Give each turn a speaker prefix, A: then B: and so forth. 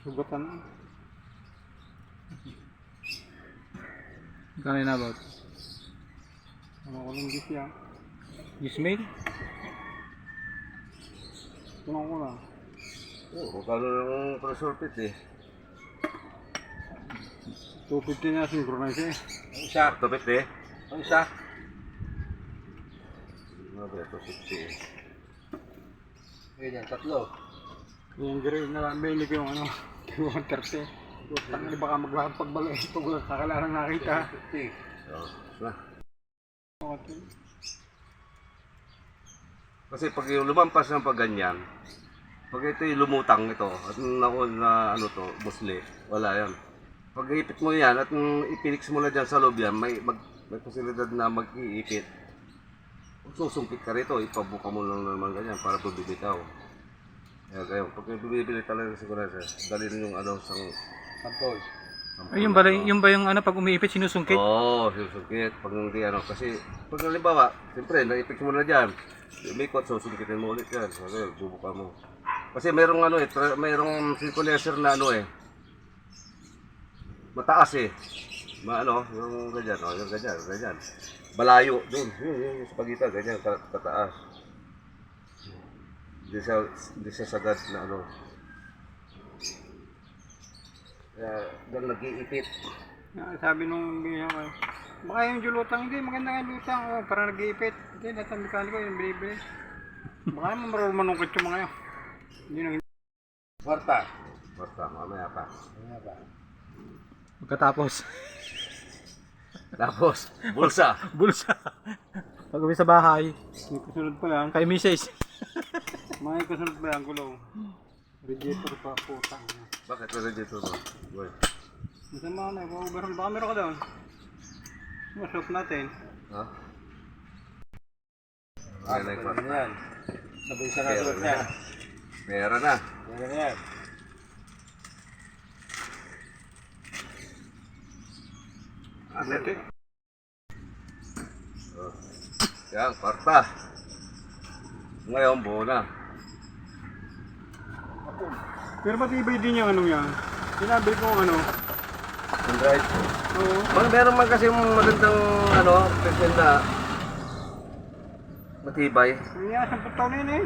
A: Sugatan.
B: Kano na about?
A: Ano ko lang di siya.
B: Gismail?
A: Tunong ko lang.
C: Oo, kano ng presulpit eh.
A: 250 na synchronize eh.
C: Ang isa. Tupit eh. Ang isa. Ano ba ito? 50 eh. Yan, tatlo.
A: Yung grade na lang, bili ko yung ano, 130. Tangin baka maglakad pagbalo eh. Pag kakalarang nakita.
C: 50. Oo, na.
A: Okay.
C: Kasi pag yung lumampas ng pag ganyan, pag ito yung lumutang ito, at naon na ano to, musli, wala yan. Pag iipit mo yan at ipinix mo na dyan sa loob yan, may posibilidad na mag-iipit. Kung susungkit ka rito, ipabuka mo lang naman ganyan para bumibitaw. Kaya pag bumibili talaga siguro siya, dalhin yung ano, sampol.
B: Ay, yung ba yung ano, pag umiipit, sinusungkit?
C: Oo, susungkit. Pag hindi ano, kasi pag halimbawa, siyempre, naipit mo na dyan, umikot, susungkitin mo ulit yan. Okay, bubuka mo. Kasi merong ano eh, merong synchronometer na ano eh, mataas eh. Maano, yung ganyan, oh, yung ganyan. Balayo, dun, yung sa pagitan, ganyan, kataas. Hindi siya sagad na ano. Kaya, doon nag-iipit.
A: Sabi nung biya ko, baka yung julutang, hindi, maganda nga yung lutang. Oh, para nag-iipit. Hindi, lahat ng mekaniko yung binibili. Baka naman marunong manungkit yung mga yun. Hindi nang
C: Kwarta, mamaya pa.
B: Pagkatapos,
C: Tapos, bulsa.
B: bulsa. Pag uwi sa bahay,
A: may kasunod pa yan.
B: kay Mrs.
A: May kasunod pa yan, gulong. Radiator pa, putang.
C: Bakit na dito to? Boy.
A: Masama na, overhaul. Baka meron ka doon. Masok natin.
C: Ha? Ayan na yung kwarta.
A: Yan. Sabay sa
C: Pera
A: kasunod
C: na.
A: yan.
C: Pera na.
A: Yan yan.
C: Atin. Oh. Yan, kwarta. Ngayon, buo na.
A: Pero matibay din yung ano yan. Sinabi ko ano.
C: Right.
A: Oo.
C: Meron man kasi magandang ano, present na matibay.
A: Ang yan, 10 taon na yun eh.